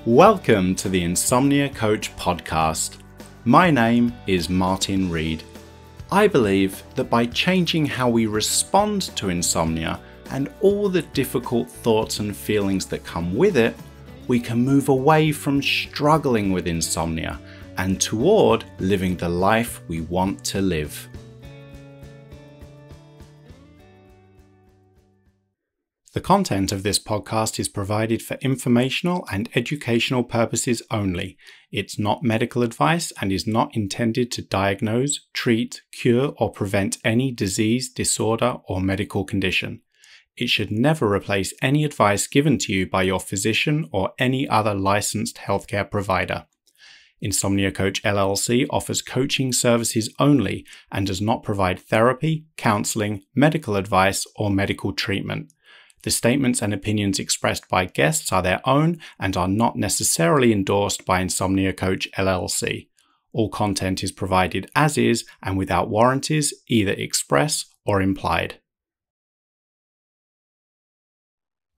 Welcome to the Insomnia Coach podcast. My name is Martin Reed. I believe that by changing how we respond to insomnia and all the difficult thoughts and feelings that come with it, we can move away from struggling with insomnia and toward living the life we want to live. The content of this podcast is provided for informational and educational purposes only. It's not medical advice and is not intended to diagnose, treat, cure, or prevent any disease, disorder, or medical condition. It should never replace any advice given to you by your physician or any other licensed healthcare provider. Insomnia Coach LLC offers coaching services only and does not provide therapy, counseling, medical advice, or medical treatment. The statements and opinions expressed by guests are their own and are not necessarily endorsed by Insomnia Coach LLC. All content is provided as is and without warranties, either express or implied.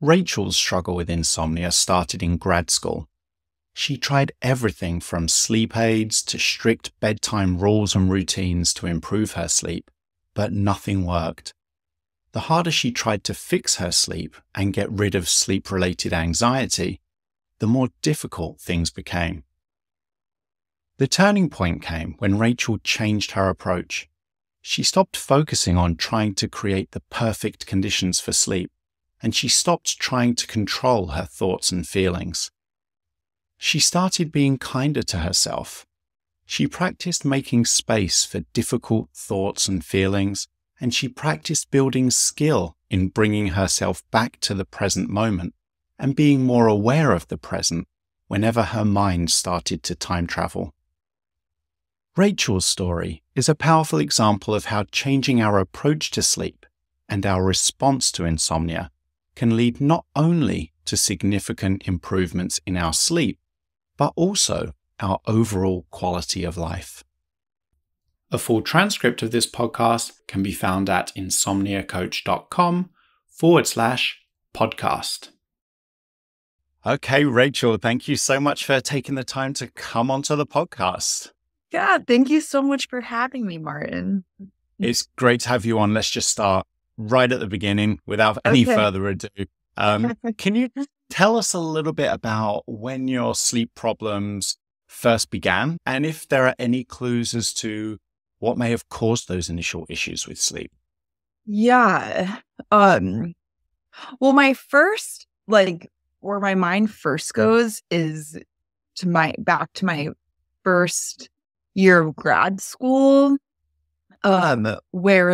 Rachel's struggle with insomnia started in grad school. She tried everything from sleep aids to strict bedtime rules and routines to improve her sleep, but nothing worked. The harder she tried to fix her sleep and get rid of sleep-related anxiety, the more difficult things became. The turning point came when Rachel changed her approach. She stopped focusing on trying to create the perfect conditions for sleep, and she stopped trying to control her thoughts and feelings. She started being kinder to herself. She practiced making space for difficult thoughts and feelings, and she practiced building skill in bringing herself back to the present moment and being more aware of the present whenever her mind started to time travel. Rachel's story is a powerful example of how changing our approach to sleep and our response to insomnia can lead not only to significant improvements in our sleep, but also our overall quality of life. A full transcript of this podcast can be found at insomniacoach.com/podcast. Okay, Rachel, thank you so much for taking the time to come onto the podcast. Yeah, thank you so much for having me, Martin. It's great to have you on. Let's just start right at the beginning without any further ado. Can you tell us a little bit about when your sleep problems first began and if there are any clues as to what may have caused those initial issues with sleep? Yeah. Well, my first, where my mind first goes is back to my first year of grad school, where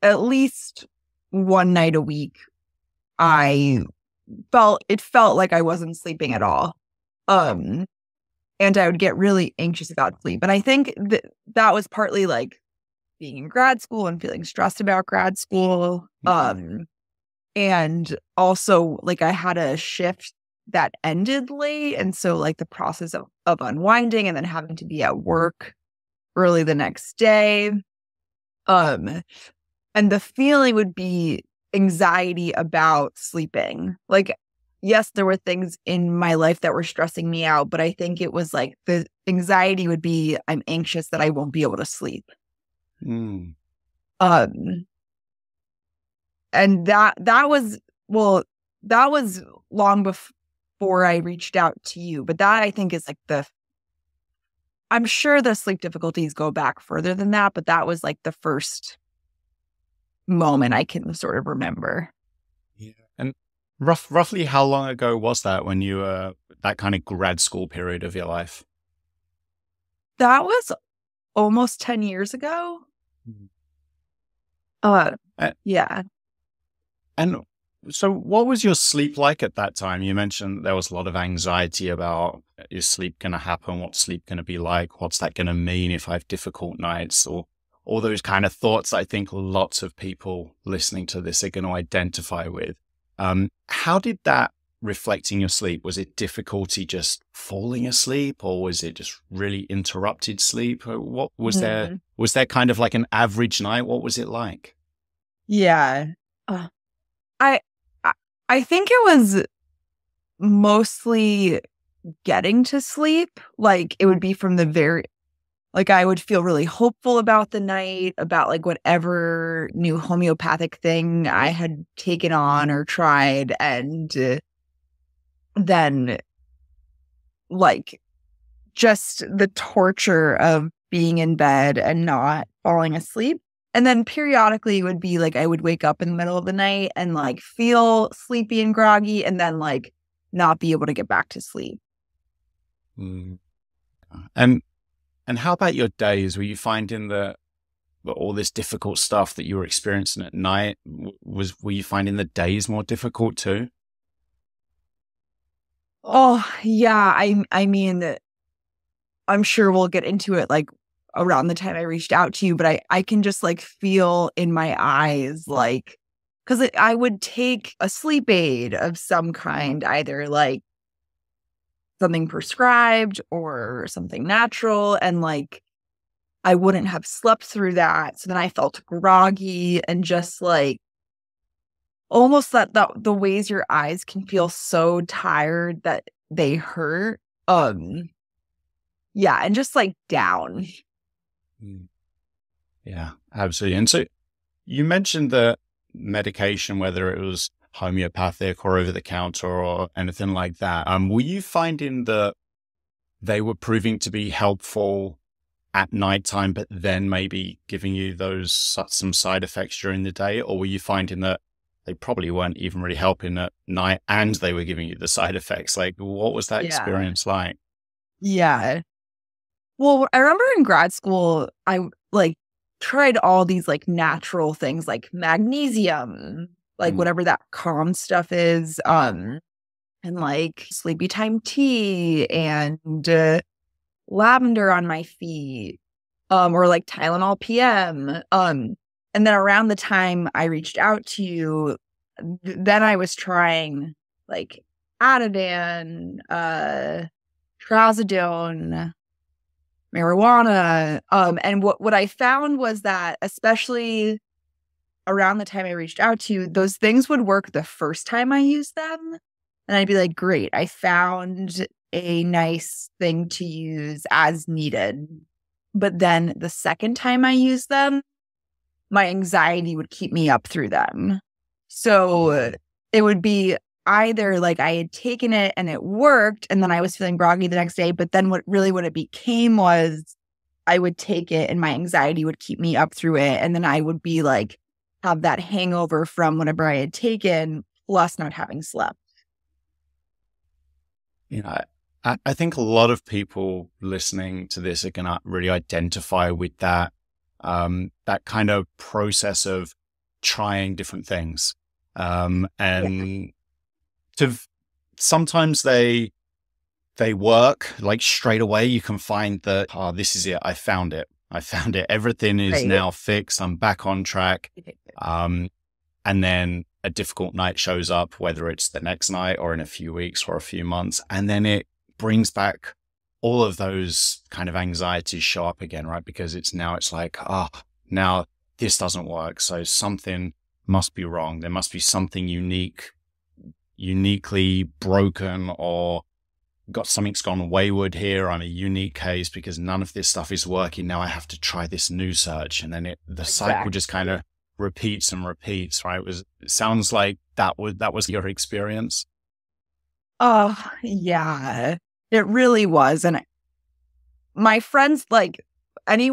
at least one night a week, it felt like I wasn't sleeping at all. And I would get really anxious about sleep. And I think that was partly being in grad school and feeling stressed about grad school. And also I had a shift that ended late. And so the process of unwinding and then having to be at work early the next day. And the feeling would be anxiety about sleeping. Yes, there were things in my life that were stressing me out, but I think it was the anxiety would be, I'm anxious that I won't be able to sleep. And that was long before I reached out to you, but that I think is I'm sure the sleep difficulties go back further than that, but that was the first moment I can sort of remember. Yeah. And roughly how long ago was that when you were that kind of grad school period of your life? That was almost 10 years ago. Yeah. And so what was your sleep like at that time? You mentioned there was a lot of anxiety about, is sleep going to happen? What's sleep going to be like? What's that going to mean if I have difficult nights? Or all those kind of thoughts I think lots of people listening to this are going to identify with. How did that reflect in your sleep? Was it difficulty just falling asleep, or was it just really interrupted sleep? What was there? Was there kind of an average night? What was it like? Yeah. I think it was mostly getting to sleep. Like it would be from the very, like I would feel really hopeful about the night, about like whatever new homeopathic thing I had taken on or tried. And then like just the torture of being in bed and not falling asleep. And then periodically it would be like I would wake up in the middle of the night and like feel sleepy and groggy and then like not be able to get back to sleep. Mm. And how about your days? Were you finding that all this difficult stuff that you were experiencing at night, were you finding the days more difficult too? Oh, yeah. I mean, I'm sure we'll get into it like around the time I reached out to you, but I can just like feel in my eyes, like, because I would take a sleep aid of some kind, either like something prescribed or something natural. And like, I wouldn't have slept through that. So then I felt groggy and just like almost that the ways your eyes can feel so tired that they hurt. Yeah, and just like down. Mm. Yeah, absolutely. And so you mentioned that medication, whether it was homeopathic or over the counter or anything like that, were you finding that they were proving to be helpful at nighttime, but then maybe giving you those some side effects during the day? Or were you finding that they probably weren't even really helping at night and they were giving you the side effects? Like, what was that Yeah. experience like? Yeah. Well, I remember in grad school, I like tried all these like natural things like magnesium, like Mm. whatever that calm stuff is, and like sleepy time tea and lavender on my feet, or like Tylenol PM. And then around the time I reached out to you, then I was trying like Ativan, trazodone, marijuana. And what I found was that, especially around the time I reached out to you, those things would work the first time I used them. And I'd be like, great, I found a nice thing to use as needed. But then the second time I used them, my anxiety would keep me up through them. So it would be either like I had taken it and it worked and then I was feeling groggy the next day, but then what it became was I would take it and my anxiety would keep me up through it. And then I would be like, have that hangover from whatever I had taken, plus not having slept. You know, I think a lot of people listening to this are going to really identify with that, that kind of process of trying different things. And sometimes they work like straight away. You can find that, oh, this is it. I found it. Everything is now fixed. I'm back on track. And then a difficult night shows up, whether it's the next night or in a few weeks or a few months. And then it brings back all of those kind of anxieties show up again, right? Because it's like, now this doesn't work. So something must be wrong. There must be something uniquely broken, or something's gone wayward here. I'm a unique case because none of this stuff is working. Now I have to try this new search. And then the cycle just kind of repeats and repeats, right? It sounds like that was your experience. Oh, yeah, it really was. And my friends, like any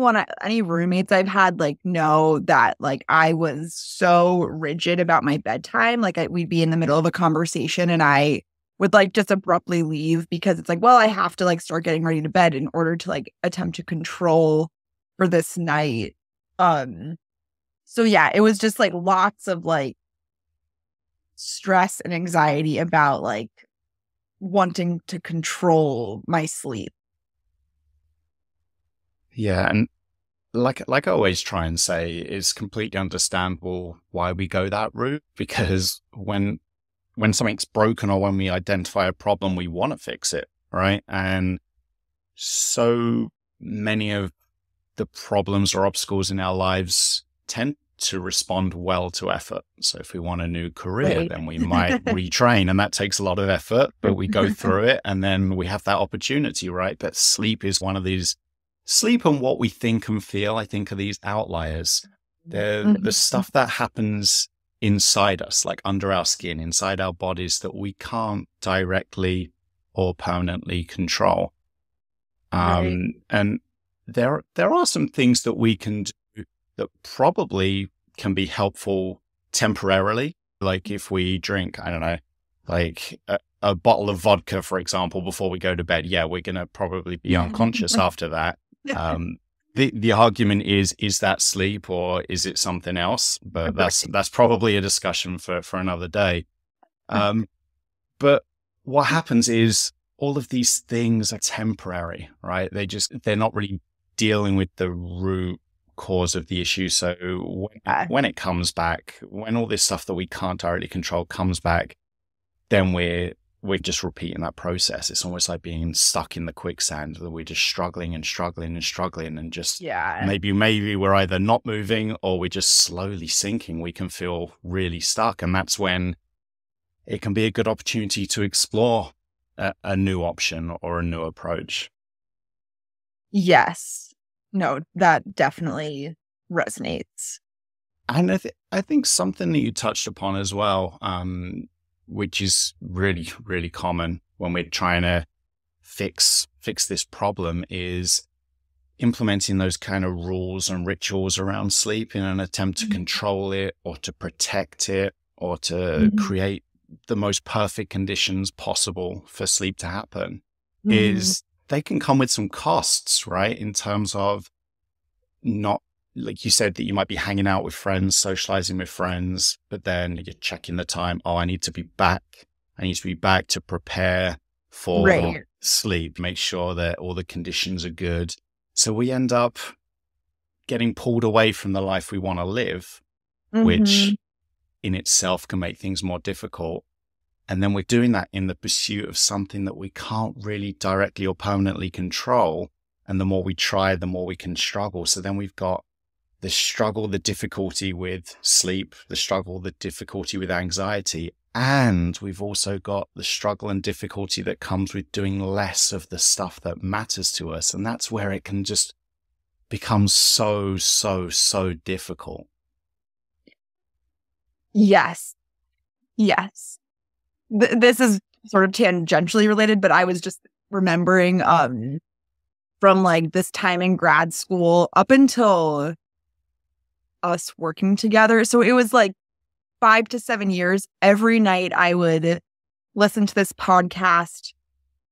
roommates I've had, like know that like I was so rigid about my bedtime. Like we'd be in the middle of a conversation and I would like just abruptly leave because it's like, well, I have to like start getting ready to bed in order to like attempt to control for this night. So yeah, it was just like lots of like stress and anxiety about like wanting to control my sleep. Yeah. And like I always try and say, it's completely understandable why we go that route, because when something's broken or when we identify a problem, we want to fix it, right? And so many of the problems or obstacles in our lives tend to respond well to effort. So if we want a new career, Right. then we might retrain, and that takes a lot of effort, but we go through it and then we have that opportunity, right? But sleep is one of these, sleep and what we think and feel, I think, are these outliers. They're the stuff that happens inside us, like under our skin, inside our bodies, that we can't directly or permanently control. Right. And there are some things that we can do that probably can be helpful temporarily. Like if we drink, I don't know, like a bottle of vodka, for example, before we go to bed. Yeah, we're going to probably be unconscious after that. The argument is that sleep or is it something else? But that's probably a discussion for another day. But what happens is all of these things are temporary, right? They're not really dealing with the root cause of the issue. So when it comes back, when all this stuff that we can't directly control comes back, then we're just repeating that process. It's almost like being stuck in the quicksand, that we're just struggling and struggling and struggling, and just maybe we're either not moving or we're just slowly sinking. We can feel really stuck, and that's when it can be a good opportunity to explore a new option or a new approach. Yes. No, that definitely resonates. And I think something that you touched upon as well, which is really, really common when we're trying to fix this problem, is implementing those kind of rules and rituals around sleep in an attempt to control it or to protect it or to create the most perfect conditions possible for sleep to happen. Is they can come with some costs, right? In terms of, not like you said, that you might be hanging out with friends, socializing with friends, but then you're checking the time. Oh, I need to be back. I need to be back to prepare for sleep, make sure that all the conditions are good. So we end up getting pulled away from the life we want to live, which in itself can make things more difficult. And then we're doing that in the pursuit of something that we can't really directly or permanently control. And the more we try, the more we can struggle. So then we've got the struggle, the difficulty with sleep, the struggle, the difficulty with anxiety. And we've also got the struggle and difficulty that comes with doing less of the stuff that matters to us. And that's where it can just become so difficult. Yes. This is sort of tangentially related, but I was just remembering from like this time in grad school up until us working together. So it was like 5 to 7 years. Every night I would listen to this podcast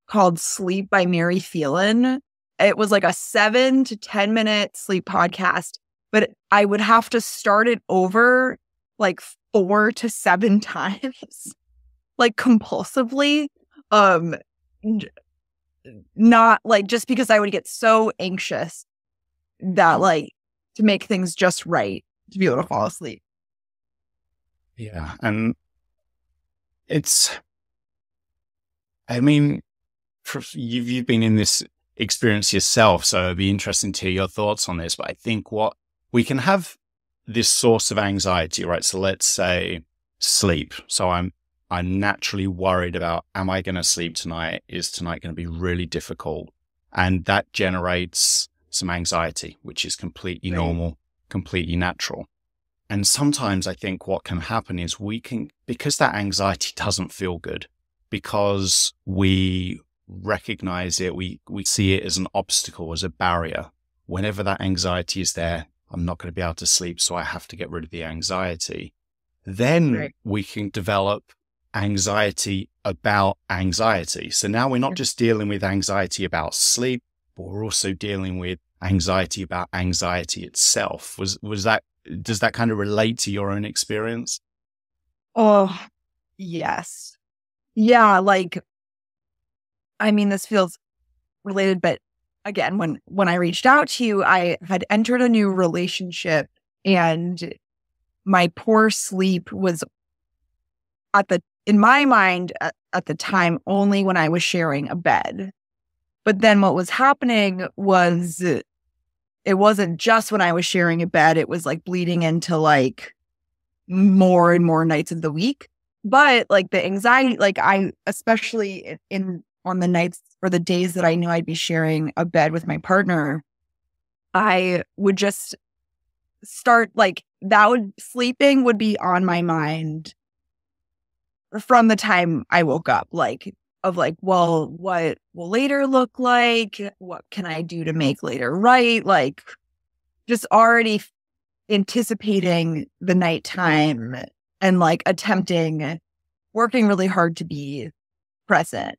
called Sleep by Mary Phelan. It was like a 7 to 10 minute sleep podcast, but I would have to start it over like 4 to 7 times. Like compulsively, not like just because I would get so anxious that like to make things just right to be able to fall asleep. Yeah. And I mean, you've been in this experience yourself, so it'd be interesting to hear your thoughts on this. But I think we can have this source of anxiety, right? So let's say sleep. So I'm naturally worried about, am I going to sleep tonight? Is tonight going to be really difficult? And that generates some anxiety, which is completely normal, completely natural. And sometimes I think what can happen is because that anxiety doesn't feel good, because we recognize it, we see it as an obstacle, as a barrier. Whenever that anxiety is there, I'm not going to be able to sleep, so I have to get rid of the anxiety. Then we can develop anxiety about anxiety. So now we're not just dealing with anxiety about sleep, but we're also dealing with anxiety about anxiety itself. Does that kind of relate to your own experience? Oh, yes. Yeah, like, I mean, this feels related, but again, when I reached out to you, I had entered a new relationship and my poor sleep was in my mind at the time, only when I was sharing a bed. But then what was happening was it wasn't just when I was sharing a bed, it was like bleeding into like more and more nights of the week. But like the anxiety, like I, especially on the nights or the days that I knew I'd be sharing a bed with my partner, I would just start like sleeping would be on my mind from the time I woke up, like of like, well, what will later look like? What can I do to make later right? Like just already anticipating the nighttime and like working really hard to be present,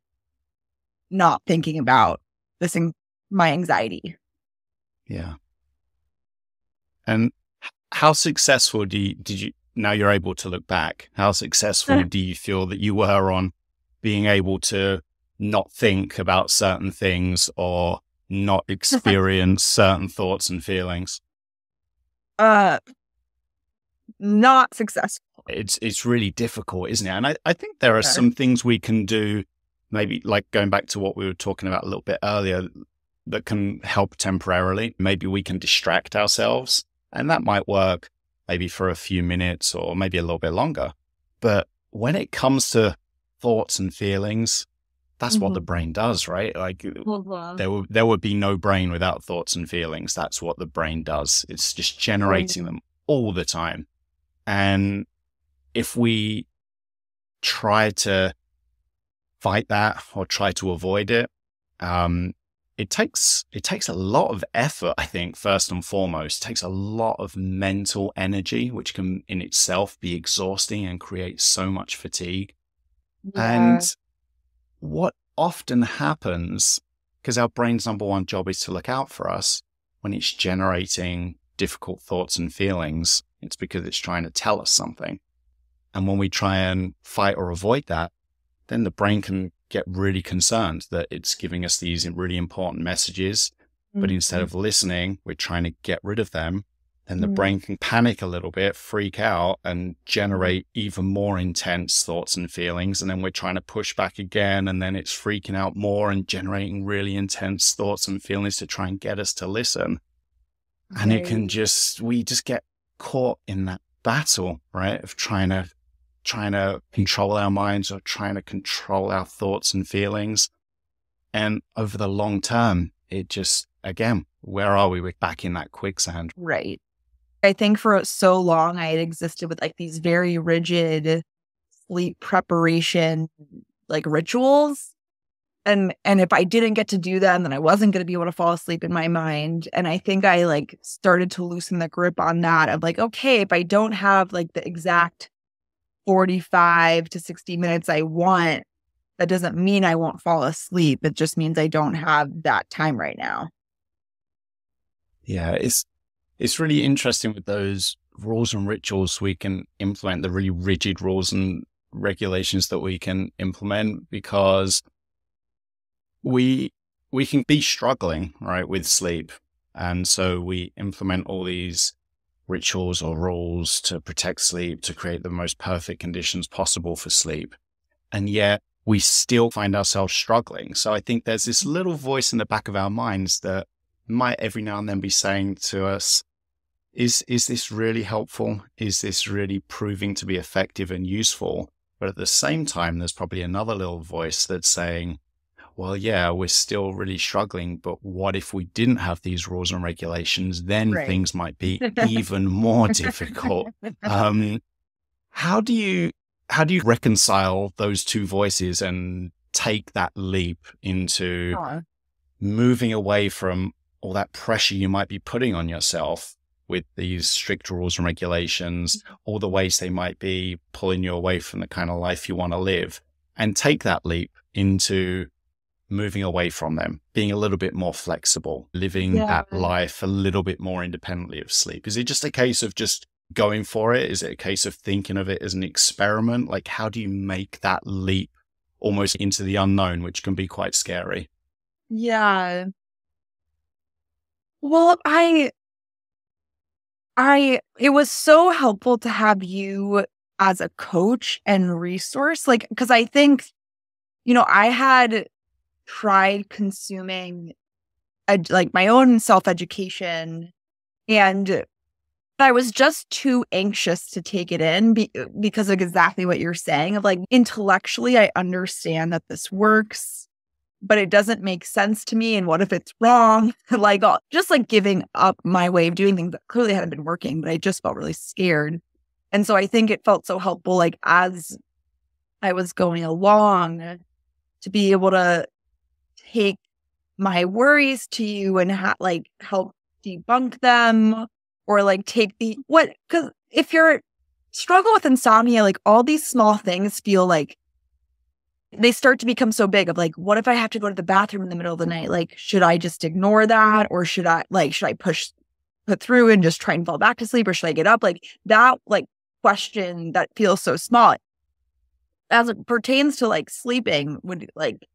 not thinking about my anxiety. Yeah. And how successful now you're able to look back, how successful do you feel that you were on being able to not think about certain things or not experience certain thoughts and feelings? Not successful. It's really difficult, isn't it? And I think there are some things we can do, maybe like going back to what we were talking about a little bit earlier, that can help temporarily. Maybe we can distract ourselves, and that might work maybe for a few minutes or maybe a little bit longer. But when it comes to thoughts and feelings, that's what the brain does, right? Like there would be no brain without thoughts and feelings. That's what the brain does. It's just generating them all the time. And if we try to fight that or try to avoid it, it takes a lot of effort, I think, first and foremost. It takes a lot of mental energy, which can in itself be exhausting and create so much fatigue. Yeah. And what often happens, because our brain's number one job is to look out for us, when it's generating difficult thoughts and feelings, it's because it's trying to tell us something. And when we try and fight or avoid that, then the brain can get really concerned that it's giving us these really important messages. But instead of listening, we're trying to get rid of them. Then the brain can panic a little bit, freak out, and generate even more intense thoughts and feelings. And then we're trying to push back again. And then it's freaking out more and generating really intense thoughts and feelings to try and get us to listen. And it can we just get caught in that battle, right? Of trying to control our minds or trying to control our thoughts and feelings. And over the long term, it just, again, where are we? We're back in that quicksand. Right. I think for so long, I had existed with like these very rigid sleep preparation, like rituals. And if I didn't get to do them, then I wasn't going to be able to fall asleep in my mind. And I think I like started to loosen the grip on that of like, okay, if I don't have like the exact 45 to 60 minutes I want, that doesn't mean I won't fall asleep. It just means I don't have that time right now. Yeah, it's really interesting with those rules and rituals we can implement, the really rigid rules and regulations that we can implement, because we can be struggling, right, with sleep. And so we implement all these rituals or rules to protect sleep, to create the most perfect conditions possible for sleep. And yet we still find ourselves struggling. So I think there's this little voice in the back of our minds that might every now and then be saying to us, is this really helpful? Is this really proving to be effective and useful? But at the same time, there's probably another little voice that's saying, well, yeah, we're still really struggling, but what if we didn't have these rules and regulations? Then things might be even more difficult. How do you reconcile those two voices and take that leap into moving away from all that pressure you might be putting on yourself with these strict rules and regulations, all the ways they might be pulling you away from the kind of life you want to live, and take that leap into moving away from them, being a little bit more flexible, living that life a little bit more independently of sleep? Is it just a case of just going for it? Is it a case of thinking of it as an experiment? Like, how do you make that leap almost into the unknown, which can be quite scary? Yeah. Well, it was so helpful to have you as a coach and resource, like, because I think, I had tried consuming like my own self-education, and I was just too anxious to take it in because of exactly what you're saying of like, intellectually, I understand that this works, but it doesn't make sense to me. And what if it's wrong? Like, just like giving up my way of doing things that clearly hadn't been working, but I just felt really scared. And so I think it felt so helpful, like as I was going along, to be able to take my worries to you and like help debunk them, or like take because if you're struggle with insomnia, like all these small things feel like they start to become so big of like, what if I have to go to the bathroom in the middle of the night? Like, should I just ignore that? Or should I put through and just try and fall back to sleep? Or should I get up? Like that, like question that feels so small as it pertains to like sleeping would like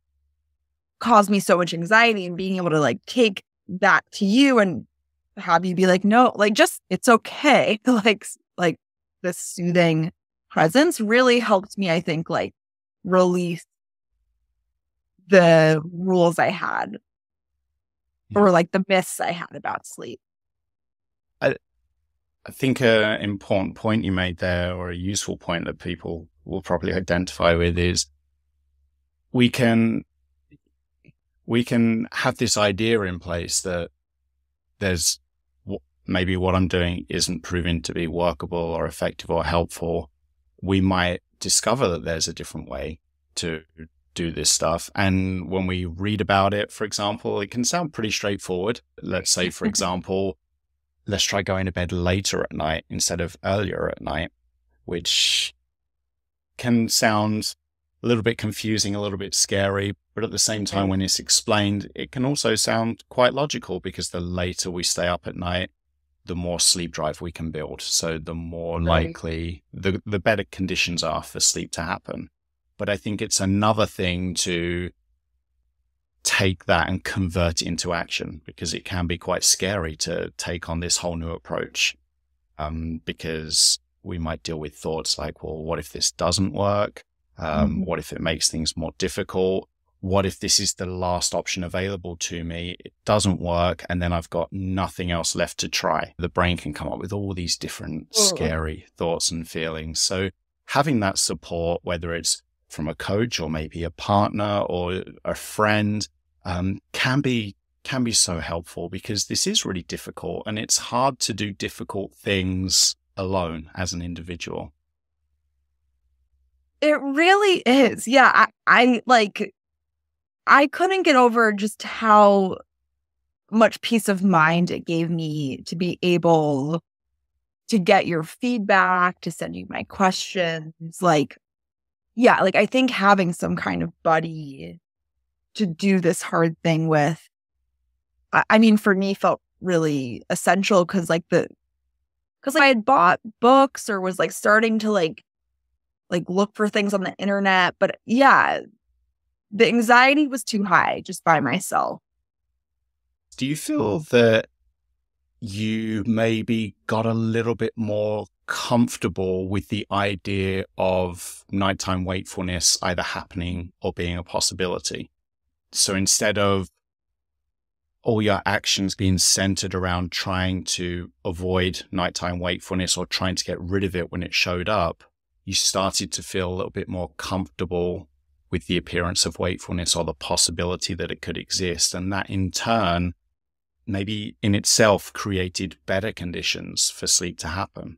cause me so much anxiety, and being able to like take that to you and have you be like, no, like just, it's okay. like this soothing presence really helped me, I think, like release the rules I had, or like the myths I had about sleep. I think an important point you made there, or a useful point that people will probably identify with, is we can have this idea in place that there's maybe what I'm doing isn't proving to be workable or effective or helpful. We might discover that there's a different way to do this stuff. And when we read about it, for example, it can sound pretty straightforward. Let's say, for example, let's try going to bed later at night instead of earlier at night, which can sound a little bit confusing, a little bit scary, but at the same time, when it's explained, it can also sound quite logical, because the later we stay up at night, the more sleep drive we can build. So the more likely, the better conditions are for sleep to happen. But I think it's another thing to take that and convert it into action, because it can be quite scary to take on this whole new approach, because we might deal with thoughts like, well, what if this doesn't work? What if it makes things more difficult? What if this is the last option available to me? It doesn't work, and then I've got nothing else left to try. The brain can come up with all these different scary thoughts and feelings. So having that support, whether it's from a coach or maybe a partner or a friend, can be so helpful, because this is really difficult, and it's hard to do difficult things alone as an individual. It really is. Yeah. I couldn't get over just how much peace of mind it gave me to be able to get your feedback, to send you my questions. Like, yeah, like I think having some kind of buddy to do this hard thing with, I mean, for me felt really essential, because I had bought books or was like starting to like look for things on the internet. But yeah, the anxiety was too high just by myself. Do you feel that you maybe got a little bit more comfortable with the idea of nighttime wakefulness either happening or being a possibility? So instead of all your actions being centered around trying to avoid nighttime wakefulness or trying to get rid of it when it showed up, you started to feel a little bit more comfortable with the appearance of wakefulness or the possibility that it could exist. And that in turn, maybe in itself, created better conditions for sleep to happen.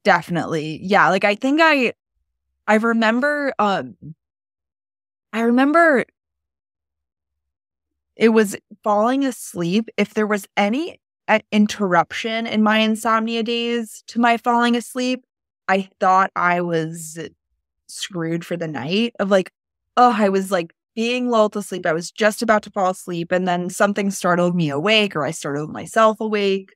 Definitely. Yeah. Like I think I remember, it was falling asleep. If there was any interruption in my insomnia days to my falling asleep, I thought I was screwed for the night. Of like, oh, I was like being lulled to sleep. I was just about to fall asleep, and then something startled me awake, or I startled myself awake.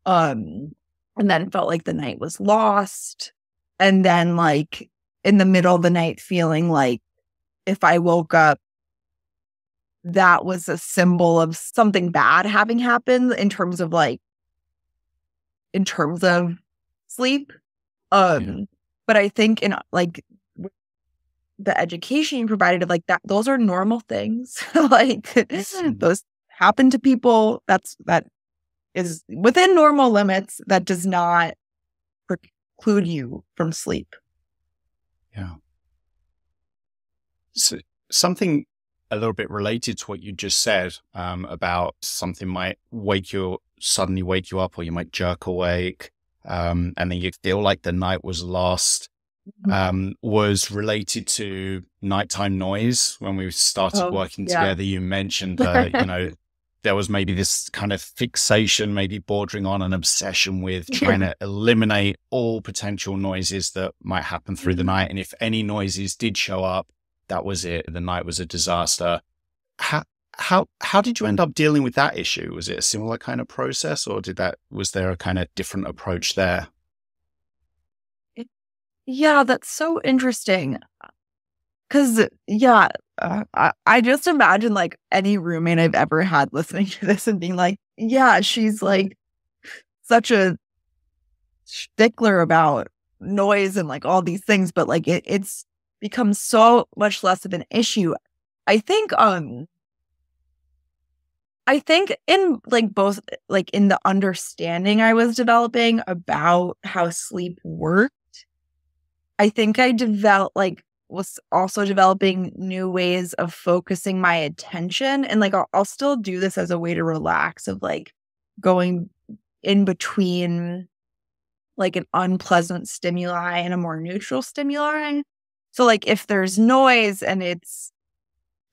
And then felt like the night was lost. And then like in the middle of the night feeling like if I woke up, that was a symbol of something bad having happened in terms of sleep. But I think in like the education you provided of like that, those are normal things. Like those happen to people. That is within normal limits. That does not preclude you from sleep. Yeah. So something a little bit related to what you just said about something might suddenly wake you up, or you might jerk awake, and then you feel like the night was lost, was related to nighttime noise. When we started working together, you mentioned that, there was maybe this kind of fixation, maybe bordering on an obsession with trying to eliminate all potential noises that might happen through the night. And if any noises did show up, that was it. The night was a disaster. How did you end up dealing with that issue? Was it a similar kind of process, or was there a kind of different approach there? Yeah, that's so interesting. Because I just imagine like any roommate I've ever had listening to this and being like, yeah, she's like such a stickler about noise and like all these things, but like it's become so much less of an issue. I think in like both like in the understanding I was developing about how sleep worked, I think I was also developing new ways of focusing my attention. And like, I'll still do this as a way to relax, of like going in between like an unpleasant stimuli and a more neutral stimuli. So like if there's noise and it's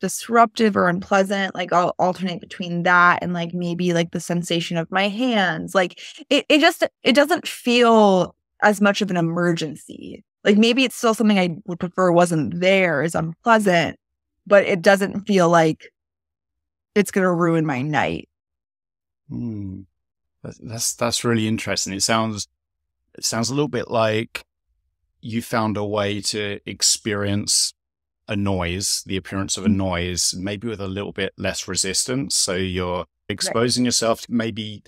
disruptive or unpleasant, like I'll alternate between that and like maybe like the sensation of my hands. Like it doesn't feel as much of an emergency. Like maybe it's still something I would prefer wasn't there, is unpleasant, but it doesn't feel like it's going to ruin my night. That's really interesting. It sounds a little bit like you found a way to experience a noise, the appearance of a noise, maybe with a little bit less resistance. So you're exposing yourself to maybe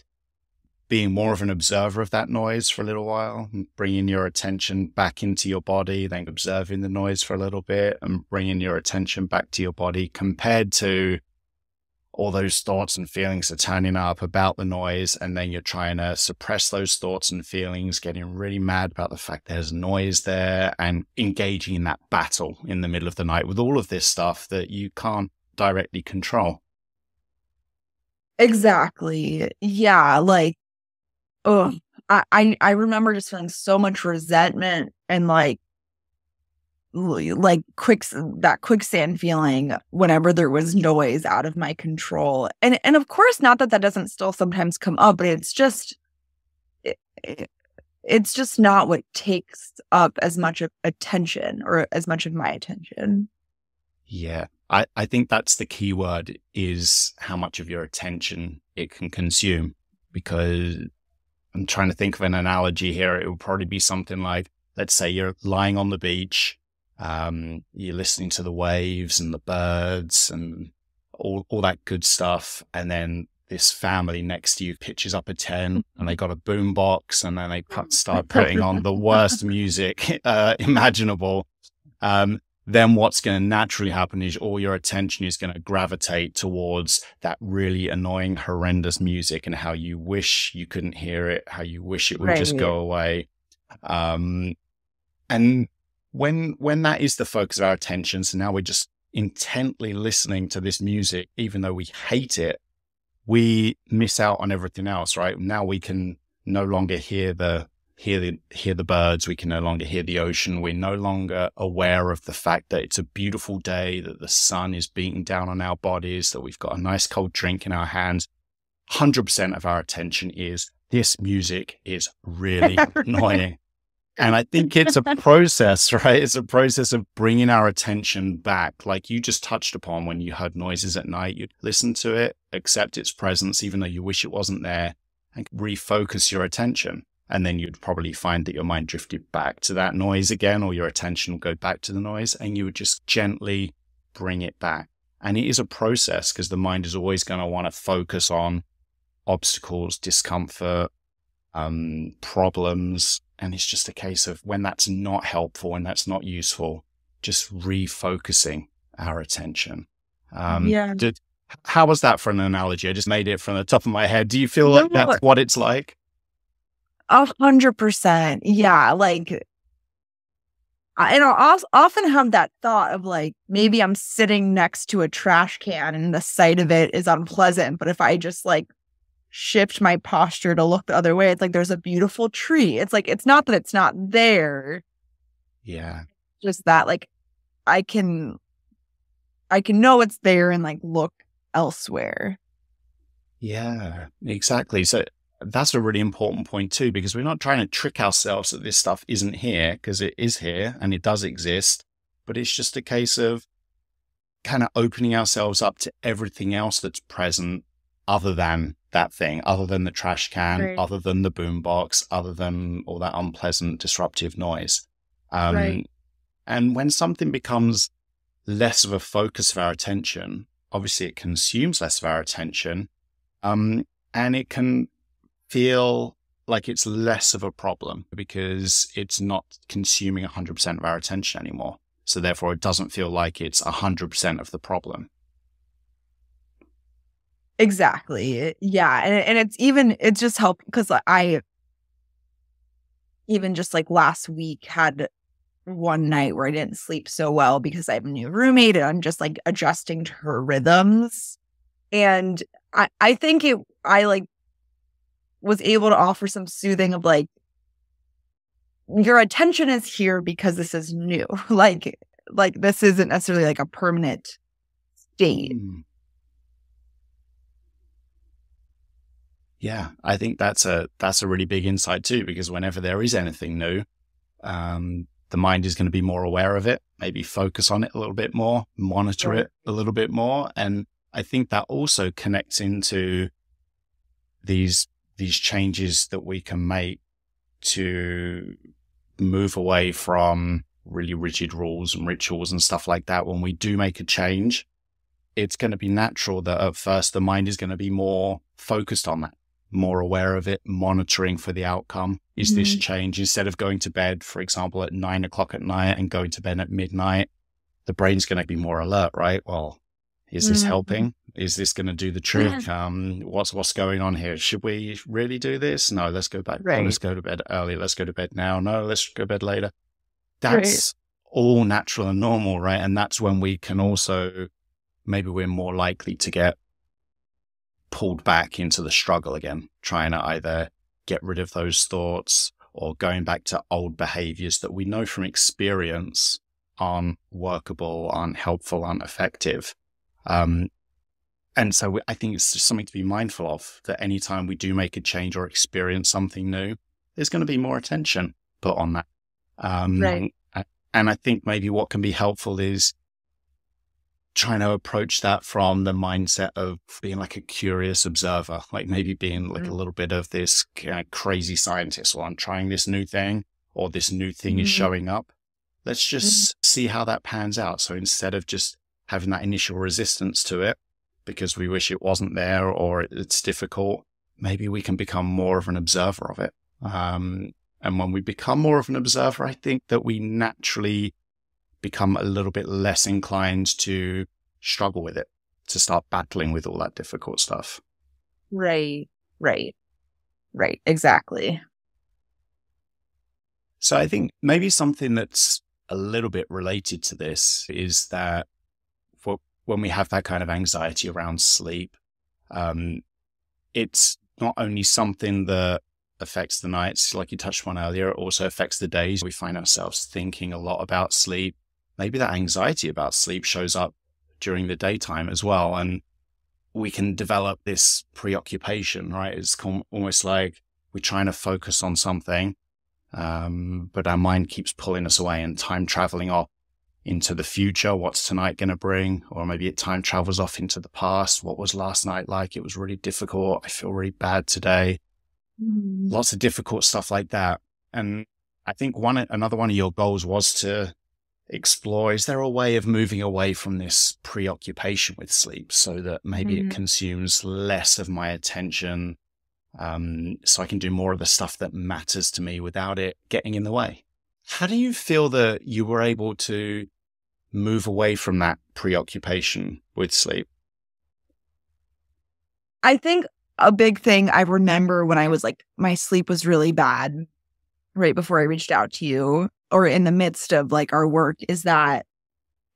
being more of an observer of that noise for a little while, and bringing your attention back into your body, then observing the noise for a little bit and bringing your attention back to your body, compared to all those thoughts and feelings are turning up about the noise. And then you're trying to suppress those thoughts and feelings, getting really mad about the fact there's noise there, and engaging in that battle in the middle of the night with all of this stuff that you can't directly control. Exactly. Yeah. Like, I remember just feeling so much resentment and like that quicksand feeling whenever there was noise out of my control. And of course, not that doesn't still sometimes come up, but it's just not what takes up as much of attention, or as much of my attention. Yeah. I think that's the key word, is how much of your attention it can consume. Because I'm trying to think of an analogy here. It would probably be something like, let's say you're lying on the beach, you're listening to the waves and the birds and all that good stuff. And then this family next to you pitches up a tent, and they got a boom box, and then they start putting on the worst music imaginable. Then what's going to naturally happen is all your attention is going to gravitate towards that really annoying, horrendous music, and how you wish you couldn't hear it, how you wish it would just go away. And when that is the focus of our attention, so now we're just intently listening to this music, even though we hate it, we miss out on everything else, right? Now we can no longer hear the birds. We can no longer hear the ocean. We're no longer aware of the fact that it's a beautiful day, that the sun is beating down on our bodies, that we've got a nice cold drink in our hands. 100% of our attention is, this music is really annoying. And I think it's a process, right? It's a process of bringing our attention back. Like you just touched upon, when you heard noises at night, you'd listen to it, accept its presence, even though you wish it wasn't there, and refocus your attention. And then you'd probably find that your mind drifted back to that noise again, or your attention would go back to the noise, and you would just gently bring it back. And it is a process, because the mind is always going to want to focus on obstacles, discomfort, problems. And it's just a case of, when that's not helpful and that's not useful, just refocusing our attention. Yeah. How was that for an analogy? I just made it from the top of my head. Do you feel like that's what it's like? 100%. Yeah. Like, and I'll often have that thought of like, maybe I'm sitting next to a trash can and the sight of it is unpleasant. But if I just like shift my posture to look the other way, it's like there's a beautiful tree. It's like, it's not that it's not there. Yeah. Just that like I can know it's there and like look elsewhere. Yeah, exactly. So that's a really important point too, because we're not trying to trick ourselves that this stuff isn't here, because it is here and it does exist, but it's just a case of kind of opening ourselves up to everything else that's present other than that thing, other than the trash can, Right. other than the boombox, other than all that unpleasant disruptive noise. Right. And when something becomes less of a focus of our attention, obviously it consumes less of our attention, and it can feel like it's less of a problem because it's not consuming 100% of our attention anymore. So therefore, it doesn't feel like it's 100% of the problem. Exactly. Yeah. And it's just helped because I even just like last week had one night where I didn't sleep so well because I have a new roommate and I'm just like adjusting to her rhythms. And I think I like was able to offer some soothing of like, your attention is here because this is new. like this isn't necessarily like a permanent state. Yeah, I think that's a really big insight too, because whenever there is anything new, the mind is going to be more aware of it, maybe focus on it a little bit more, monitor it a little bit more. And I think that also connects into these changes that we can make to move away from really rigid rules and rituals and stuff like that. When we do make a change, it's going to be natural that at first the mind is going to be more focused on that, more aware of it, monitoring for the outcome. Is this change, instead of going to bed, for example, at 9 o'clock at night and going to bed at midnight, the brain's going to be more alert, right? Well, is this helping? Is this going to do the trick? What's going on here? Should we really do this? No, let's go back. Right. Let's go to bed early. Let's go to bed now. No, let's go to bed later. That's all natural and normal, right? And that's when we can also, maybe we're more likely to get pulled back into the struggle again, trying to either get rid of those thoughts or going back to old behaviors that we know from experience aren't workable, aren't helpful, aren't effective. And so I think it's just something to be mindful of, that anytime we do make a change or experience something new, there's going to be more attention put on that. And I think maybe what can be helpful is trying to approach that from the mindset of being like a curious observer, like maybe being like a little bit of this crazy scientist. Well, I'm trying this new thing, or this new thing is showing up. Let's just see how that pans out. So instead of just having that initial resistance to it because we wish it wasn't there or it's difficult, maybe we can become more of an observer of it. And when we become more of an observer, I think that we naturally become a little bit less inclined to struggle with it, to start battling with all that difficult stuff. Right. Exactly. So I think maybe something that's a little bit related to this is that when we have that kind of anxiety around sleep, it's not only something that affects the nights, like you touched on earlier, it also affects the days. We find ourselves thinking a lot about sleep. Maybe that anxiety about sleep shows up during the daytime as well. And we can develop this preoccupation, right? It's almost like we're trying to focus on something, but our mind keeps pulling us away and time traveling off into the future. What's tonight going to bring? Or maybe it time travels off into the past. What was last night like? It was really difficult. I feel really bad today. Lots of difficult stuff like that. And I think another one of your goals was to explore, is there a way of moving away from this preoccupation with sleep so that maybe it consumes less of my attention, so I can do more of the stuff that matters to me without it getting in the way? How do you feel that you were able to move away from that preoccupation with sleep? I think a big thing I remember when I was like, my sleep was really bad right before I reached out to you or in the midst of like our work is that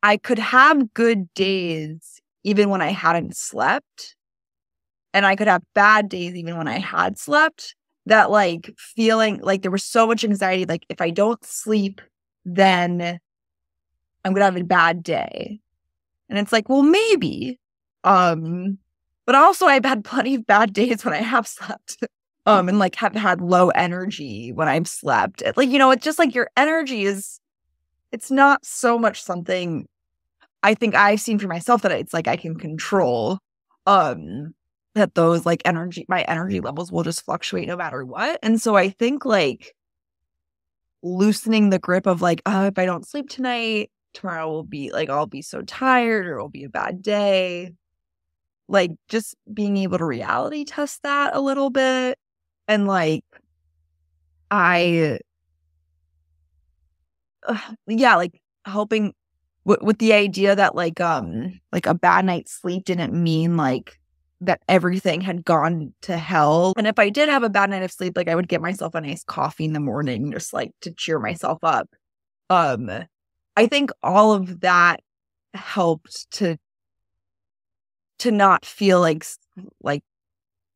I could have good days even when I hadn't slept. And I could have bad days even when I had slept. That like feeling like there was so much anxiety. Like if I don't sleep, then I'm going to have a bad day. And it's like, well, maybe. But also I've had plenty of bad days when I have slept. And like have had low energy when I've slept. Like, it's just like your energy it's not so much something I think I've seen for myself that it's like I can control. That those like my energy levels will just fluctuate no matter what. And so I think like loosening the grip of like, oh, if I don't sleep tonight, tomorrow will be like, I'll be so tired or it'll be a bad day. Like just being able to reality test that a little bit. And like, like helping with the idea that like a bad night's sleep didn't mean like that everything had gone to hell. And if I did have a bad night of sleep, like I would get myself a nice coffee in the morning just like to cheer myself up. I think all of that helped to not feel like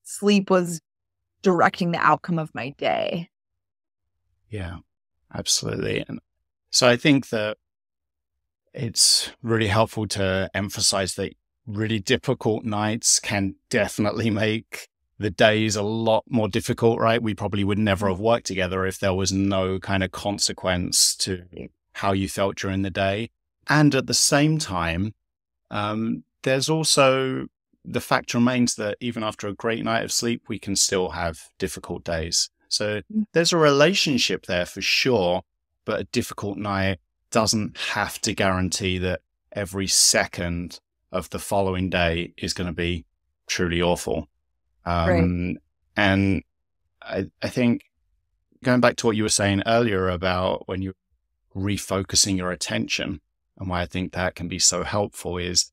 sleep was directing the outcome of my day. Yeah, absolutely. And so I think that it's really helpful to emphasize that really difficult nights can definitely make the days a lot more difficult, right? We probably would never have worked together if there was no kind of consequence to how you felt during the day. And at the same time, there's also the fact remains that even after a great night of sleep, we can still have difficult days. So there's a relationship there for sure, but a difficult night doesn't have to guarantee that every second of the following day is going to be truly awful. Right. And I think going back to what you were saying earlier about when you're refocusing your attention and why I think that can be so helpful is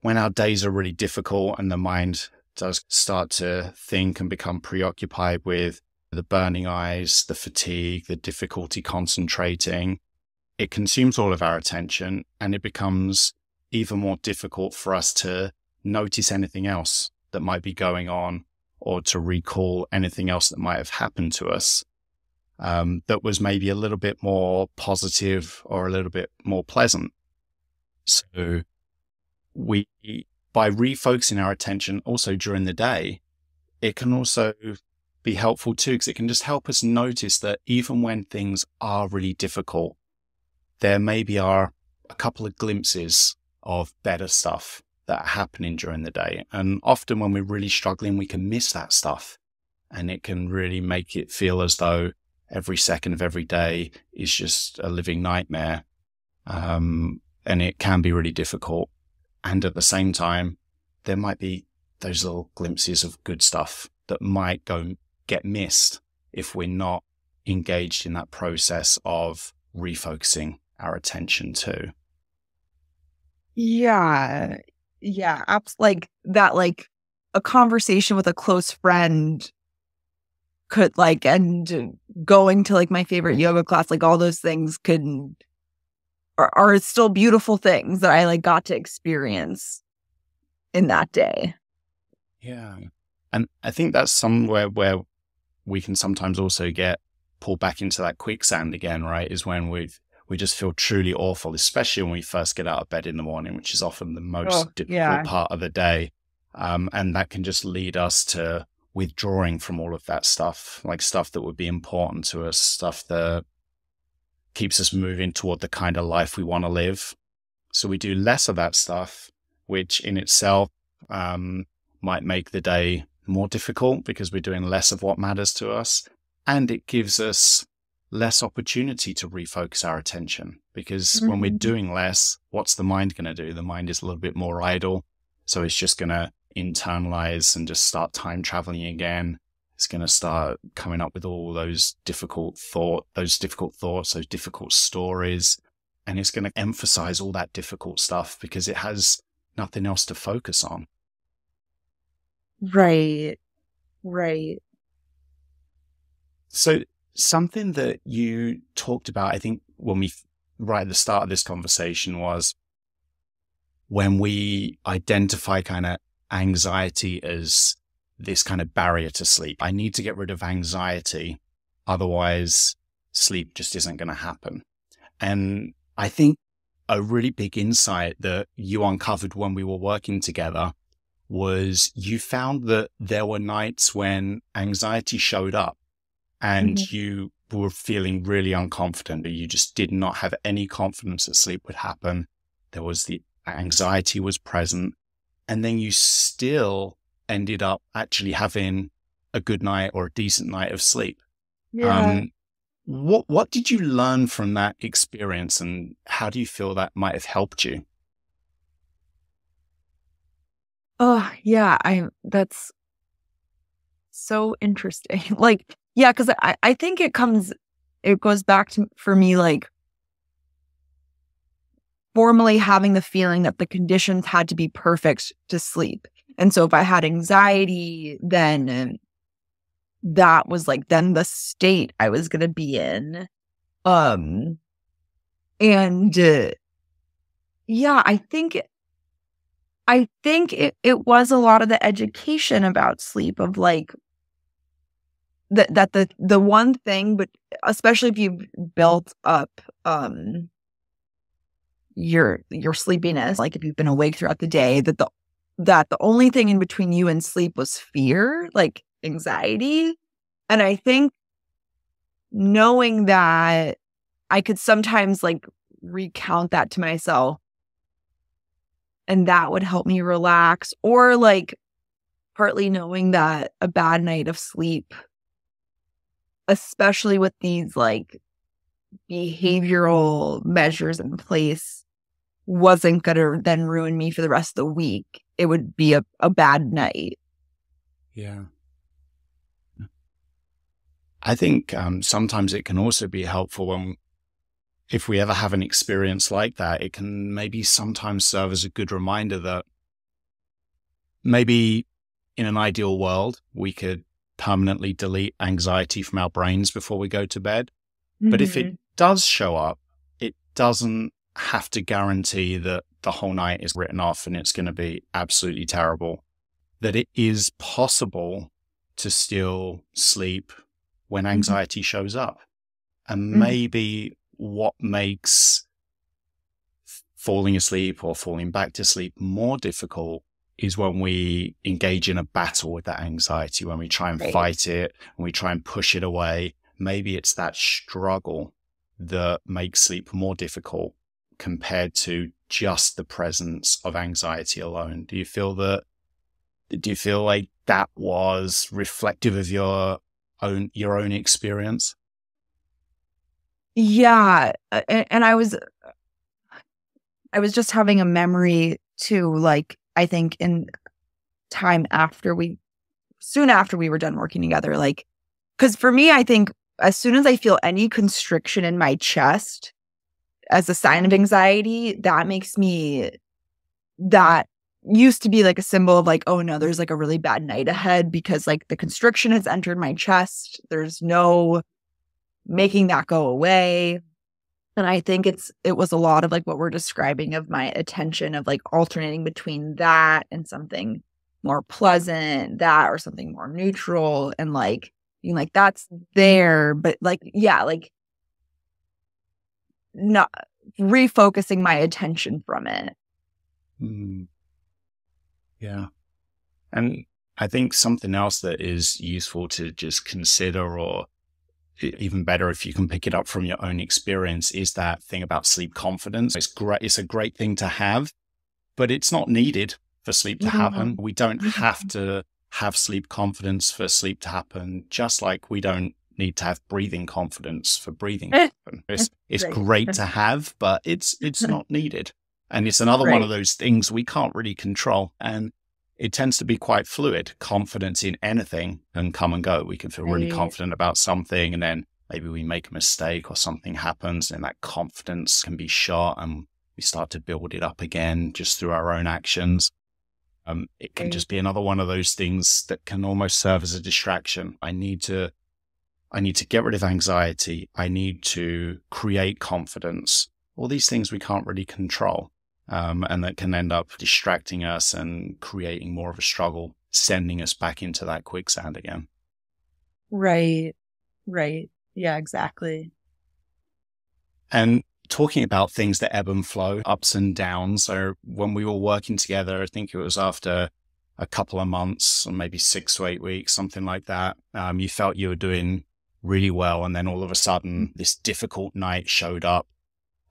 when our days are really difficult and the mind does start to think and become preoccupied with the burning eyes, the fatigue, the difficulty concentrating, it consumes all of our attention and it becomes even more difficult for us to notice anything else that might be going on or to recall anything else that might have happened to us that was maybe a little bit more positive or a little bit more pleasant. So by refocusing our attention also during the day, it can also be helpful too, because it can just help us notice that even when things are really difficult, there maybe are a couple of glimpses of better stuff that are happening during the day. And often when we're really struggling, we can miss that stuff. And it can really make it feel as though every second of every day is just a living nightmare. And it can be really difficult. And at the same time, there might be those little glimpses of good stuff that might get missed if we're not engaged in that process of refocusing our attention too. Yeah. Like that, like a conversation with a close friend could like, and going to like my favorite yoga class, like all those things are still beautiful things that I like got to experience in that day. Yeah. And I think that's somewhere where we can sometimes also get pulled back into that quicksand again, right? Is when we just feel truly awful, especially when we first get out of bed in the morning, which is often the most difficult part of the day. And that can just lead us to withdrawing from all of that stuff, like stuff that would be important to us, stuff that keeps us moving toward the kind of life we want to live. So we do less of that stuff, which in itself might make the day more difficult because we're doing less of what matters to us. And it gives us less opportunity to refocus our attention, because when we're doing less, what's the mind going to do? The mind is a little bit more idle. So it's just going to internalize and just start time traveling again. It's going to start coming up with all those difficult thoughts, those difficult stories. and it's going to emphasize all that difficult stuff because it has nothing else to focus on. Right. Right. So something that you talked about, I think right at the start of this conversation, was when we identify kind of anxiety as this kind of barrier to sleep. I need to get rid of anxiety. Otherwise, sleep just isn't going to happen. And I think a really big insight that you uncovered when we were working together was you found that there were nights when anxiety showed up and you were feeling really unconfident, or you just did not have any confidence that sleep would happen. There was the anxiety was present, and then you still ended up actually having a good night or a decent night of sleep. Yeah. What did you learn from that experience, and how do you feel that might have helped you? Oh, yeah. That's so interesting. Like, yeah, because I think it goes back to, for me, like, formally having the feeling that the conditions had to be perfect to sleep. And so if I had anxiety, then that was like, then the state I was going to be in. And yeah, I think it was a lot of the education about sleep, of like that the one thing, but especially if you've built up your sleepiness, like if you've been awake throughout the day, that the only thing in between you and sleep was fear, like anxiety. And I think knowing that, I could sometimes like recount that to myself, and that would help me relax. Or like partly knowing that a bad night of sleep, especially with these like behavioral measures in place, wasn't going to then ruin me for the rest of the week. It would be a bad night. Yeah. I think sometimes it can also be helpful if we ever have an experience like that, it can maybe sometimes serve as a good reminder that maybe in an ideal world, we could permanently delete anxiety from our brains before we go to bed. But if it does show up, it doesn't have to guarantee that the whole night is written off and it's going to be absolutely terrible. That it is possible to still sleep when anxiety shows up. And maybe what makes falling asleep or falling back to sleep more difficult is when we engage in a battle with that anxiety, when we try and fight it, and we try and push it away. Maybe it's that struggle that makes sleep more difficult compared to just the presence of anxiety alone. Do you feel like that was reflective of your own experience? Yeah. And I was just having a memory too, like, I think in time soon after we were done working together, like, because for me, I think as soon as I feel any constriction in my chest as a sign of anxiety, that used to be like a symbol of like, oh no, there's like a really bad night ahead, because like the constriction has entered my chest. There's no making that go away. And I think it was a lot of like what we're describing, of my attention of like alternating between that and something more pleasant, that or something more neutral, and like being like, that's there, but like, yeah, like not refocusing my attention from it. Yeah. And I think something else that is useful to just consider, or even better if you can pick it up from your own experience, is that thing about sleep confidence. It's great. It's a great thing to have, but it's not needed for sleep to happen. We don't have to have sleep confidence for sleep to happen, just like we don't need to have breathing confidence for breathing to happen. It's great to have, but it's not needed. And it's another one of those things we can't really control. And it tends to be quite fluid. Confidence in anything can come and go. We can feel really confident about something, and then maybe we make a mistake or something happens, and that confidence can be shot, and we start to build it up again just through our own actions. It can just be another one of those things that can almost serve as a distraction. I need to get rid of anxiety. I need to create confidence. All these things we can't really control, and that can end up distracting us and creating more of a struggle, sending us back into that quicksand again. Right. Yeah, exactly. And talking about things that ebb and flow, ups and downs. So when we were working together, I think it was after a couple of months or maybe 6 to 8 weeks, something like that. You felt you were doing really well. And then all of a sudden this difficult night showed up.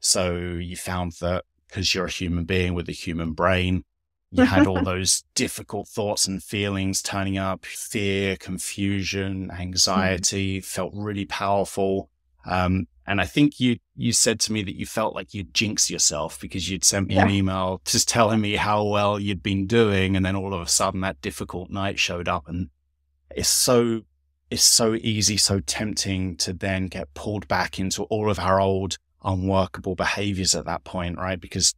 So you found that because you're a human being with a human brain, you had all those difficult thoughts and feelings turning up, fear, confusion, anxiety, felt really powerful. And I think you said to me that you felt like you'd jinx yourself because you'd sent me an email just telling me how well you'd been doing. And then all of a sudden that difficult night showed up, and it's so easy, so tempting to then get pulled back into all of our old unworkable behaviors at that point, right? Because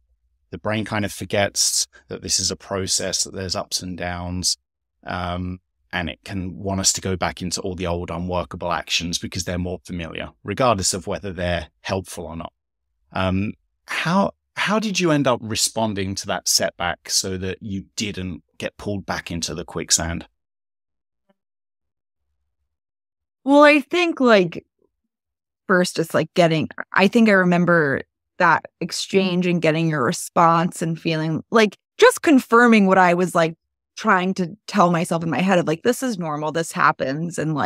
the brain kind of forgets that this is a process, that there's ups and downs. And it can want us to go back into all the old unworkable actions because they're more familiar, regardless of whether they're helpful or not. How did you end up responding to that setback so that you didn't get pulled back into the quicksand? Well, I think first it's I think I remember that exchange and getting your response and feeling just confirming what I was trying to tell myself in my head of this is normal, this happens, and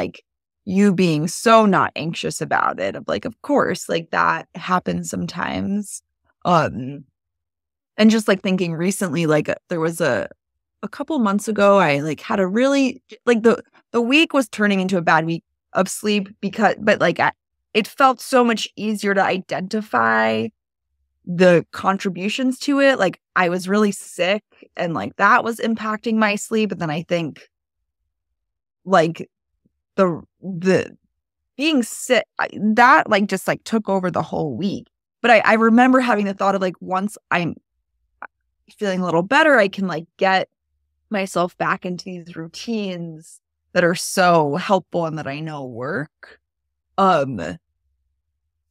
you being so not anxious about it of of course that happens sometimes. And just thinking recently, there was a couple months ago, I had a really the week was turning into a bad week of sleep it felt so much easier to identify the contributions to it. I was really sick and that was impacting my sleep. And then I think the being sick that just took over the whole week. But I remember having the thought of once I'm feeling a little better, I can get myself back into these routines that are so helpful and that I know work.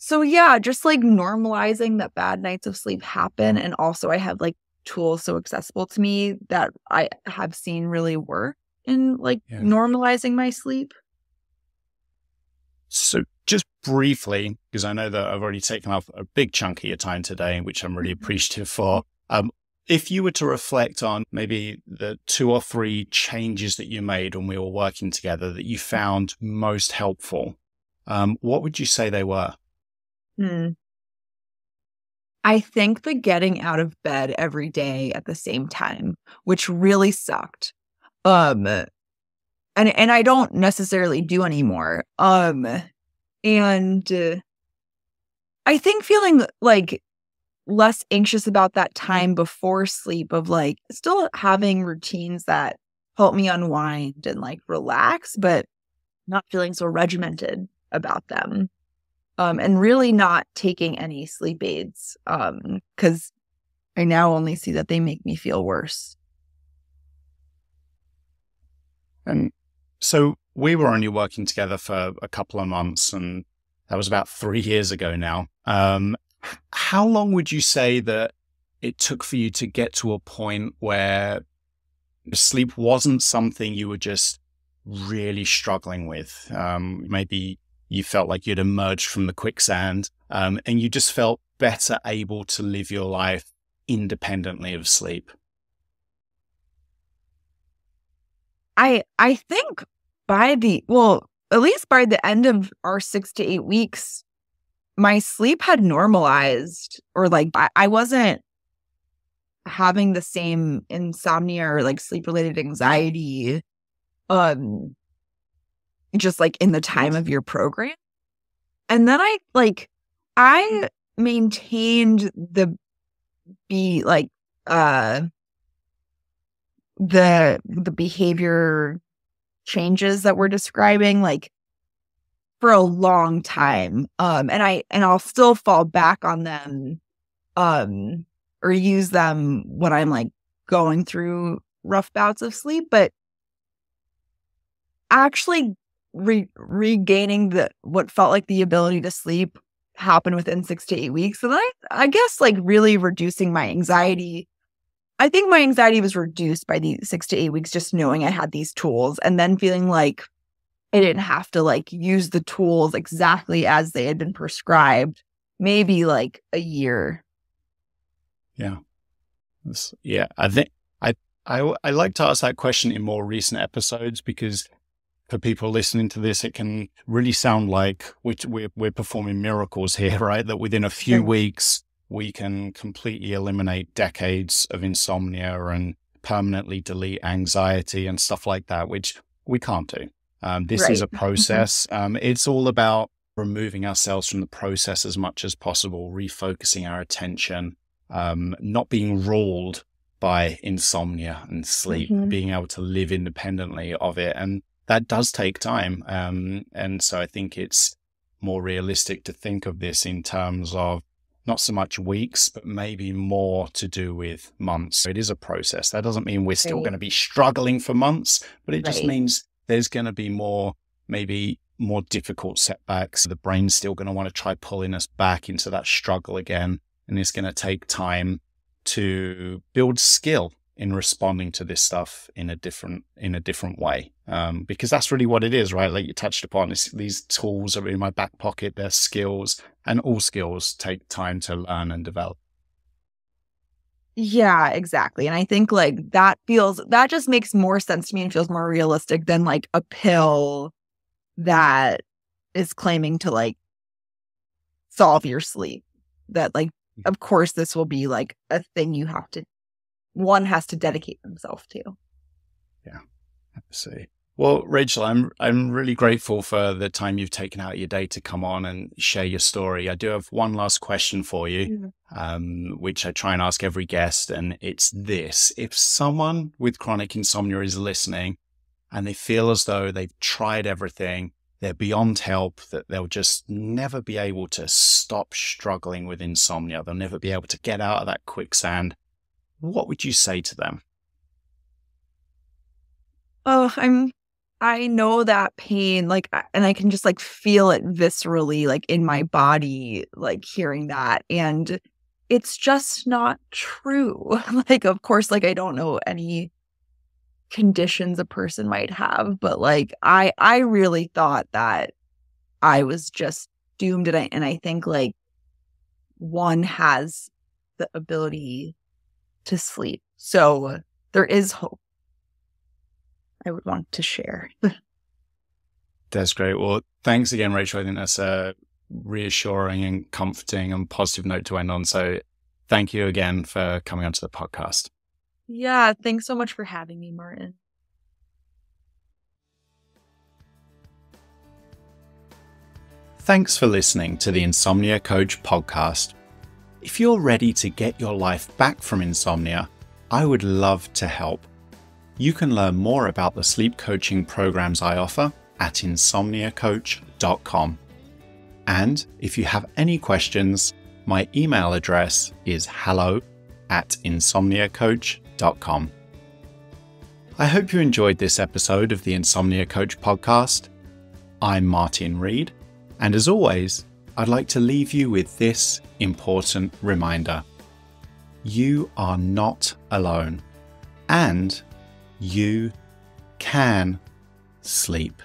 So yeah, just normalizing that bad nights of sleep happen. And also I have tools so accessible to me that I have seen really work in normalizing my sleep. So just briefly, because I know that I've already taken up a big chunk of your time today, which I'm really appreciative for. If you were to reflect on maybe the 2 or 3 changes that you made when we were working together that you found most helpful, what would you say they were? I think the getting out of bed every day at the same time, which really sucked. And I don't necessarily do anymore. And I think feeling less anxious about that time before sleep of still having routines that help me unwind and relax, but not feeling so regimented about them. And really not taking any sleep aids, because I now only see that they make me feel worse. And so we were only working together for a couple of months, and that was about 3 years ago now. How long would you say that it took for you to get to a point where sleep wasn't something you were just really struggling with? Maybe you felt like you'd emerged from the quicksand, and you just felt better able to live your life independently of sleep. I think at least by the end of our 6 to 8 weeks, my sleep had normalized, or I wasn't having the same insomnia or sleep related anxiety. Just in the time of your program. And then I maintained the behavior changes that we're describing. for a long time. And I'll still fall back on them, or use them when I'm like going through rough bouts of sleep, but actually regaining what felt like the ability to sleep happened within 6 to 8 weeks. And I guess like really reducing my anxiety. I think my anxiety was reduced by the 6 to 8 weeks, just knowing I had these tools, and then feeling like I didn't have to like use the tools exactly as they had been prescribed, maybe like a year. Yeah. Yeah. I think I like to ask that question in more recent episodes, because for people listening to this, it can really sound like we're performing miracles here, right? That within a few weeks, we can completely eliminate decades of insomnia and permanently delete anxiety and stuff like that, which we can't do. This is a process. It's all about removing ourselves from the process as much as possible, refocusing our attention, not being ruled by insomnia and sleep, being able to live independently of it. And that does take time. And so I think it's more realistic to think of this in terms of not so much weeks, but maybe more to do with months. It is a process. That doesn't mean we're still going to be struggling for months, but it just means there's going to be maybe more difficult setbacks. The brain's still going to want to try pulling us back into that struggle again. And it's going to take time to build skill in responding to this stuff in a different way. Because that's really what it is, right? Like you touched upon, these tools are in my back pocket, they're skills, and all skills take time to learn and develop. Yeah, exactly. And I think like that just makes more sense to me and feels more realistic than like a pill that is claiming to like solve your sleep. That like, of course, this will be like a thing one has to dedicate themselves to. Yeah, absolutely. Well, Rachel, I'm really grateful for the time you've taken out of your day to come on and share your story. I do have one last question for you, which I try and ask every guest, and it's this. If someone with chronic insomnia is listening and they feel as though they've tried everything, they're beyond help, that they'll just never be able to stop struggling with insomnia, they'll never be able to get out of that quicksand, what would you say to them? Oh, I know that pain, like, and I can just like feel it viscerally, like in my body, like hearing that. And it's just not true. Like, of course, like I don't know any conditions a person might have, but like I really thought that I was just doomed. And I think like one has the ability to sleep. So there is hope. I would want to share. That's great. Well, thanks again, Rachel. I think that's a reassuring and comforting and positive note to end on. So thank you again for coming onto the podcast. Yeah, thanks so much for having me, Martin. Thanks for listening to the Insomnia Coach podcast. If you're ready to get your life back from insomnia, I would love to help. You can learn more about the sleep coaching programs I offer at insomniacoach.com. And if you have any questions, my email address is hello@insomniacoach.com. I hope you enjoyed this episode of the Insomnia Coach podcast. I'm Martin Reed, and as always, I'd like to leave you with this important reminder. You are not alone, and you can sleep.